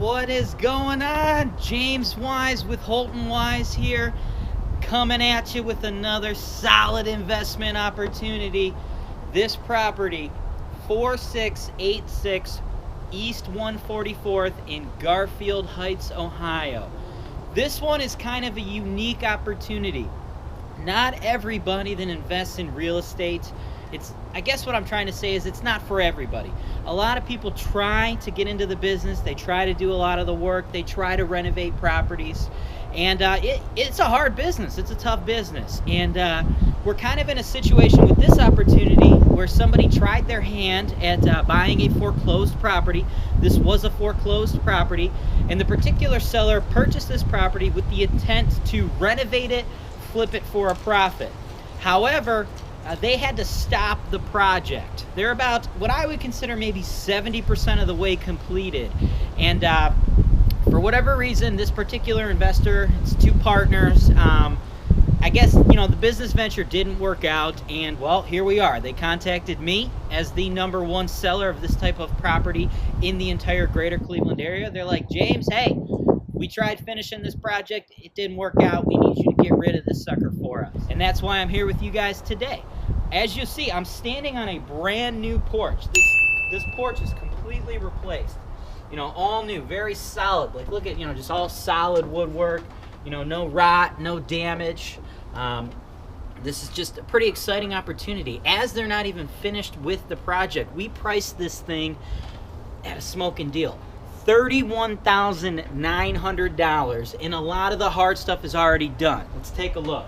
What is going on? James Wise with HoltonWise here, coming at you with another solid investment opportunity. This property, 4686 East 144th in Garfield Heights, Ohio. This one is kind of a unique opportunity. Not everybody that invests in real estate, I guess what I'm trying to say is it's not for everybody. A lot of people try to get into the business, they try to do a lot of the work, they try to renovate properties, and it's a hard business, it's a tough business. And we're kind of in a situation with this opportunity where somebody tried their hand at buying a foreclosed property. This was a foreclosed property, and the particular seller purchased this property with the intent to renovate it, flip it for a profit. However, they had to stop the project. They're about what I would consider maybe 70% of the way completed. And for whatever reason, this particular investor, it's two partners, I guess, the business venture didn't work out, and well, here we are. They contacted me as the #1 seller of this type of property in the entire greater Cleveland area. They're like, James, hey, we tried finishing this project, it didn't work out, we need you to get rid of this sucker for us. And that's why I'm here with you guys today. As you see, I'm standing on a brand new porch. This porch is completely replaced. All new, very solid. Like, look at, just all solid woodwork, no rot, no damage. This is just a pretty exciting opportunity. As they're not even finished with the project, we priced this thing at a smoking deal. $31,900, and a lot of the hard stuff is already done. Let's take a look.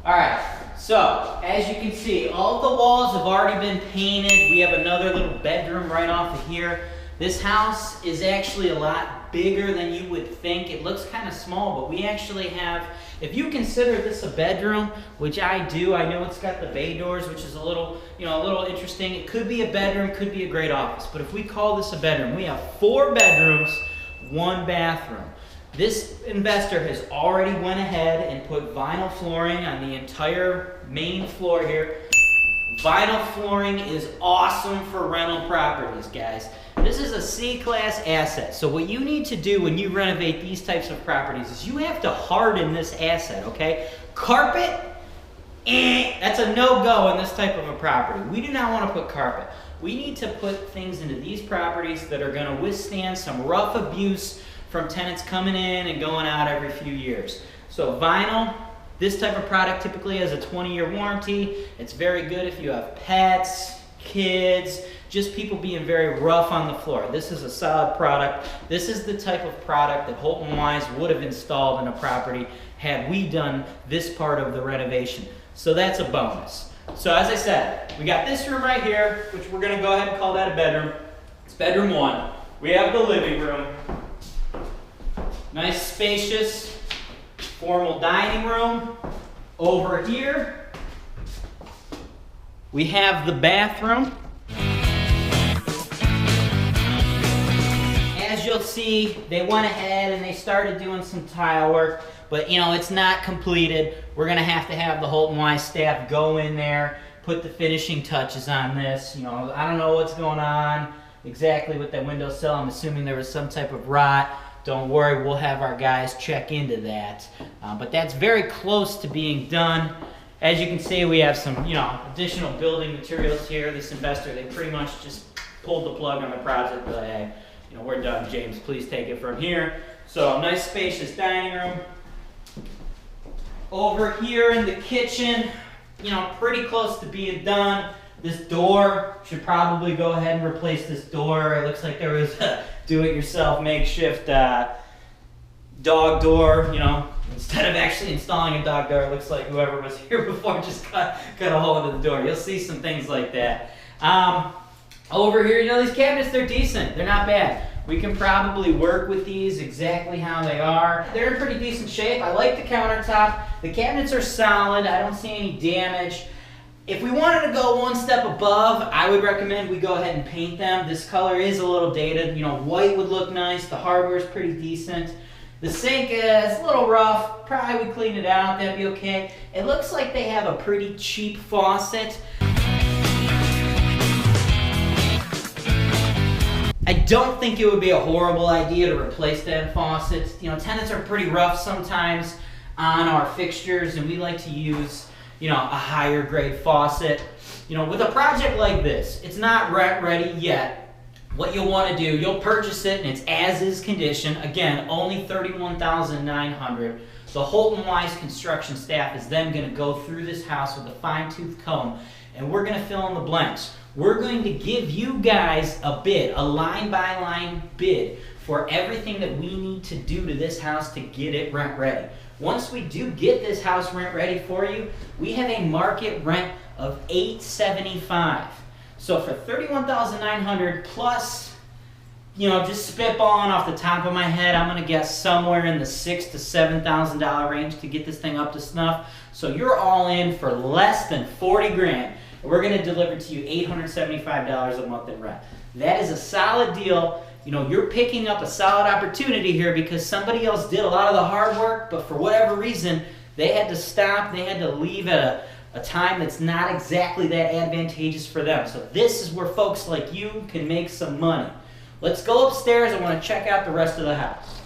All right, so as you can see, all the walls have already been painted. We have another little bedroom right off of here. This house is actually a lot bigger than you would think. It looks kind of small, but we actually have, if you consider this a bedroom, which I do, I know it's got the bay doors, which is a little interesting. It could be a bedroom, could be a great office, but if we call this a bedroom, we have 4 bedrooms, 1 bathroom. This investor has already went ahead and put vinyl flooring on the entire main floor here. Vinyl flooring is awesome for rental properties, guys. This is a C-class asset. So what you need to do when you renovate these types of properties is you have to harden this asset, okay? Carpet, that's a no-go in this type of a property. We do not want to put carpet. We need to put things into these properties that are going to withstand some rough abuse from tenants coming in and going out every few years. So vinyl, this type of product typically has a 20-year warranty. It's very good if you have pets, kids, just people being very rough on the floor. This is a solid product. This is the type of product that HoltonWise would have installed in a property had we done this part of the renovation. So that's a bonus. So as I said, we got this room right here, which we're gonna go ahead and call that a bedroom. It's bedroom 1. We have the living room. Nice, spacious, formal dining room. Over here, we have the bathroom. As you'll see, they went ahead and they started doing some tile work, but it's not completed. We're gonna have the HoltonWise staff go in there, put the finishing touches on this. I don't know what's going on exactly with that windowsill. I'm assuming there was some type of rot. Don't worry, we'll have our guys check into that. But that's very close to being done. As you can see, we have some, additional building materials here. This investor, they pretty much just pulled the plug on the project. But hey, we're done, James. Please take it from here. So, nice spacious dining room. Over here in the kitchen, pretty close to being done. This door, should probably go ahead and replace this door. It looks like there was a do-it-yourself makeshift dog door, Instead of actually installing a dog door, it looks like whoever was here before just cut a hole into the door. You'll see some things like that. Over here, these cabinets, they're decent. They're not bad. We can probably work with these exactly how they are. They're in pretty decent shape. I like the countertop. The cabinets are solid. I don't see any damage. If we wanted to go one step above, I would recommend we go ahead and paint them. This color is a little dated. White would look nice. The hardware is pretty decent. The sink is a little rough. Probably would clean it out. That'd be okay. It looks like they have a pretty cheap faucet. I don't think it would be a horrible idea to replace that faucet. You know, tenants are pretty rough sometimes on our fixtures, and we like to use, you know, a higher grade faucet. You know, with a project like this, it's not rent ready yet. What you'll want to do, you'll purchase it in its as-is condition. Again, only $31,900. The HoltonWise construction staff is then going to go through this house with a fine-tooth comb, and we're going to fill in the blanks. We're going to give you guys a bid, a line-by-line bid for everything that we need to do to this house to get it rent ready. Once we do get this house rent ready for you, we have a market rent of $875. So for $31,900 plus, you know, just spitballing off the top of my head, I'm gonna guess somewhere in the $6,000 to $7,000 range to get this thing up to snuff. So you're all in for less than 40 grand. And we're gonna deliver to you $875 a month in rent. That is a solid deal. You know, you're picking up a solid opportunity here because somebody else did a lot of the hard work, but for whatever reason, they had to stop, they had to leave at a time that's not exactly that advantageous for them. So this is where folks like you can make some money. Let's go upstairs. I want to check out the rest of the house.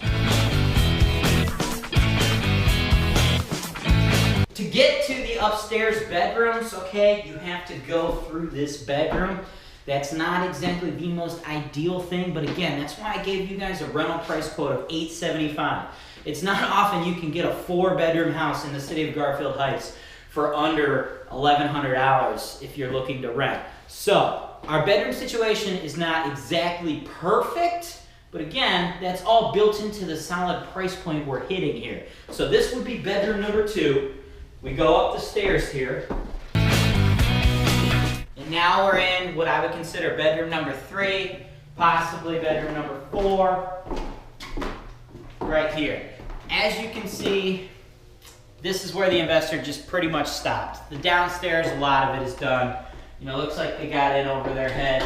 To get to the upstairs bedrooms, okay, you have to go through this bedroom. That's not exactly the most ideal thing, but again, that's why I gave you guys a rental price quote of $875. It's not often you can get a 4-bedroom house in the city of Garfield Heights for under $1,100 if you're looking to rent. So, our bedroom situation is not exactly perfect, but again, that's all built into the solid price point we're hitting here. So this would be bedroom number 2. We go up the stairs here. And now we're in what I would consider bedroom number 3, possibly bedroom number 4, right here. As you can see, this is where the investor just pretty much stopped. The downstairs, a lot of it is done. You know, looks like they got in over their head.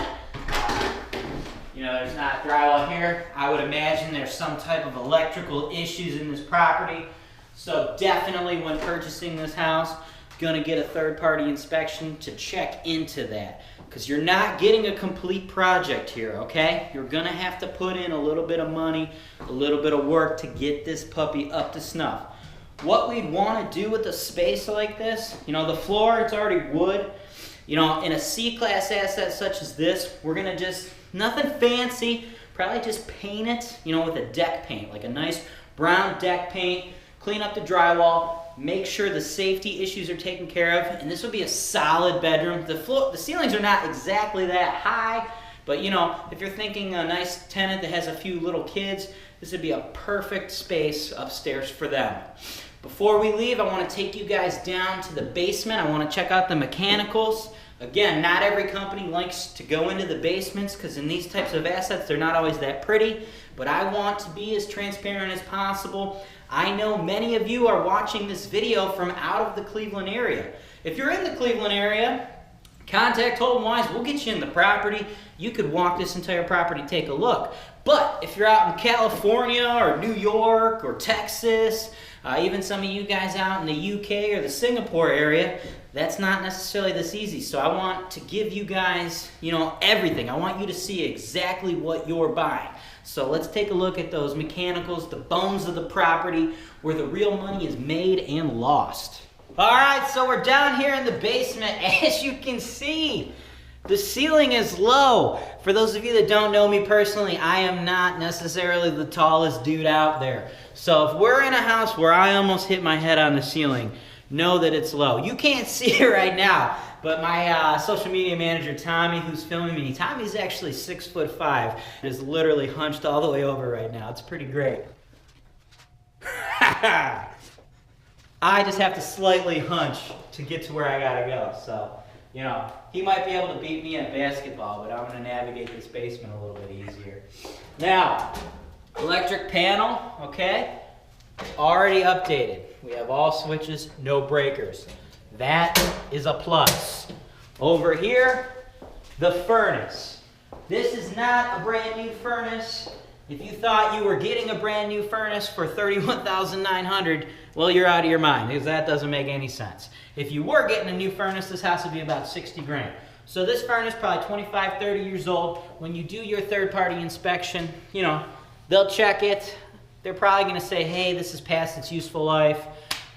You know, there's not drywall here. I would imagine there's some type of electrical issues in this property. So definitely when purchasing this house, gonna get a third-party inspection to check into that. Because you're not getting a complete project here, okay? You're gonna have to put in a little bit of money, a little bit of work to get this puppy up to snuff. What we'd want to do with a space like this, you know, the floor, it's already wood. You know, in a C-class asset such as this, we're going to just, nothing fancy, probably just paint it, you know, with a deck paint, like a nice brown deck paint, clean up the drywall, make sure the safety issues are taken care of, and this would be a solid bedroom. The ceilings are not exactly that high, but you know, if you're thinking a nice tenant that has a few little kids, this would be a perfect space upstairs for them. Before we leave, I want to take you guys down to the basement. I want to check out the mechanicals. Again, not every company likes to go into the basements because in these types of assets, they're not always that pretty, but I want to be as transparent as possible. I know many of you are watching this video from out of the Cleveland area. If you're in the Cleveland area, contact HoltonWise. We'll get you in the property. You could walk this entire property, take a look. But if you're out in California or New York or Texas, even some of you guys out in the UK or the Singapore area, that's not necessarily this easy. So I want to give you guys, you know, everything. I want you to see exactly what you're buying. So let's take a look at those mechanicals, the bones of the property, where the real money is made and lost. All right, so we're down here in the basement. As you can see, the ceiling is low. For those of you that don't know me personally, I am not necessarily the tallest dude out there. So if we're in a house where I almost hit my head on the ceiling, know that it's low. You can't see it right now, but my social media manager, Tommy, who's filming me, Tommy's actually 6'5", is literally hunched all the way over right now. It's pretty great. I just have to slightly hunch to get to where I gotta go. So, you know, he might be able to beat me at basketball, but I'm gonna navigate this basement a little bit easier. Now, electric panel, okay, already updated. We have all switches, no breakers. That is a plus. Over here, the furnace. This is not a brand new furnace. If you thought you were getting a brand new furnace for $31,900, well, you're out of your mind, because that doesn't make any sense. If you were getting a new furnace, this house would be about 60 grand. So this furnace, probably 25, 30 years old. When you do your third-party inspection, you know, they'll check it. They're probably gonna say, hey, this is past its useful life.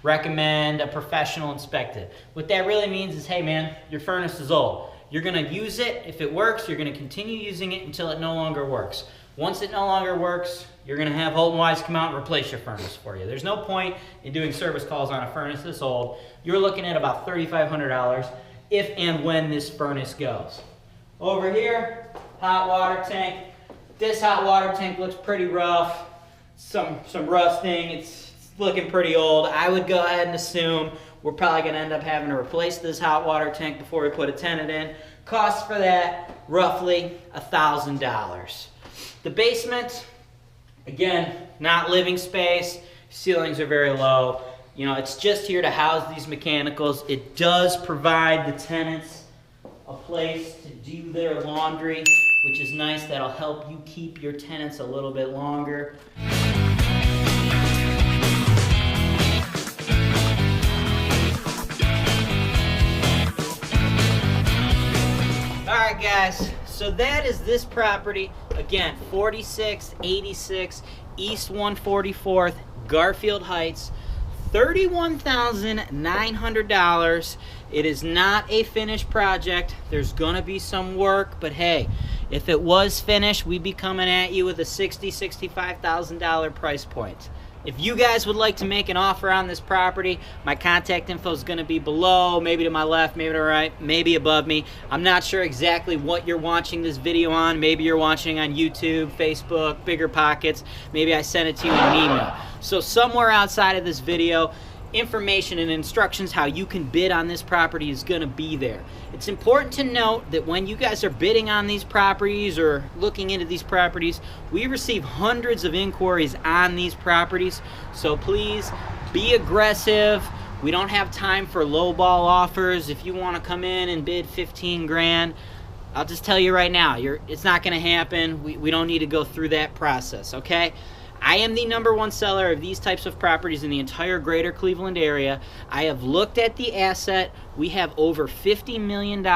Recommend a professional inspect it. What that really means is, hey man, your furnace is old. You're gonna use it. If it works, you're gonna continue using it until it no longer works. Once it no longer works, you're gonna have HoltonWise come out and replace your furnace for you. There's no point in doing service calls on a furnace this old. You're looking at about $3,500 if and when this furnace goes. Over here, hot water tank. This hot water tank looks pretty rough. Some rusting, it's looking pretty old. I would go ahead and assume we're probably gonna end up having to replace this hot water tank before we put a tenant in. Cost for that, roughly $1,000. The basement, again, not living space. Ceilings are very low. You know, it's just here to house these mechanicals. It does provide the tenants a place to do their laundry, which is nice. That'll help you keep your tenants a little bit longer. All right, guys. So that is this property. Again, 4686 East 144th, Garfield Heights, $31,900. It is not a finished project. There's gonna be some work, but hey, if it was finished, we'd be coming at you with a $60,000, $65,000 price point. If you guys would like to make an offer on this property, my contact info is going to be below, maybe to my left, maybe to the right, maybe above me. I'm not sure exactly what you're watching this video on. Maybe you're watching on YouTube, Facebook, Bigger Pockets. Maybe I sent it to you in an email. So somewhere outside of this video, information and instructions how you can bid on this property is going to be there. It's important to note that when you guys are bidding on these properties or looking into these properties, we receive hundreds of inquiries on these properties, so please be aggressive. We don't have time for lowball offers. If you want to come in and bid 15 grand, I'll just tell you right now, it's not going to happen. We don't need to go through that process, okay? I am the #1 seller of these types of properties in the entire greater Cleveland area. I have looked at the asset. We have over $50 million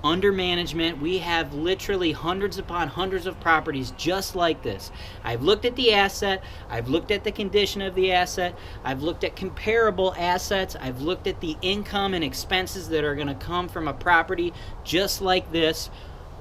under management. We have literally hundreds upon hundreds of properties just like this. I've looked at the asset. I've looked at the condition of the asset. I've looked at comparable assets. I've looked at the income and expenses that are going to come from a property just like this.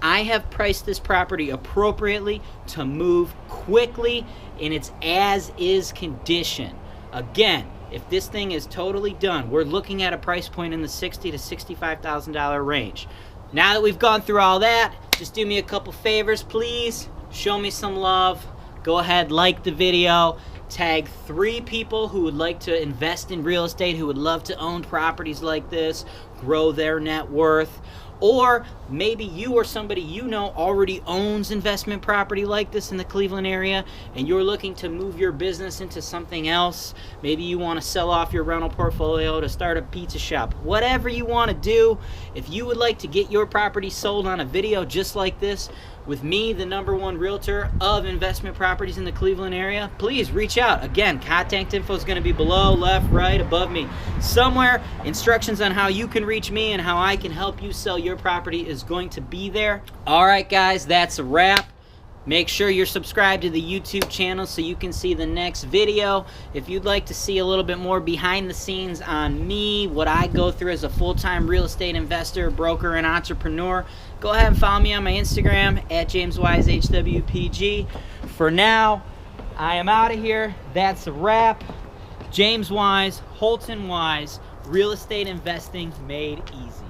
I have priced this property appropriately to move quickly in its as-is condition. Again, if this thing is totally done, we're looking at a price point in the $60,000 to $65,000 range. Now that we've gone through all that, just do me a couple favors, please. Show me some love. Go ahead, like the video. Tag 3 people who would like to invest in real estate, who would love to own properties like this, grow their net worth. Or maybe you or somebody you know already owns investment property like this in the Cleveland area and you're looking to move your business into something else. Maybe you want to sell off your rental portfolio to start a pizza shop. Whatever you want to do, if you would like to get your property sold on a video just like this with me, the #1 realtor of investment properties in the Cleveland area, please reach out. Again, contact info is going to be below, left, right, above me. Somewhere, instructions on how you can reach me and how I can help you sell your property is going to be there. All right, guys, that's a wrap. Make sure you're subscribed to the YouTube channel so you can see the next video. If you'd like to see a little bit more behind the scenes on me, what I go through as a full-time real estate investor, broker, and entrepreneur, go ahead and follow me on my Instagram at JamesWiseHWPG. For now, I am out of here. That's a wrap. James Wise, HoltonWise, real estate investing made easy.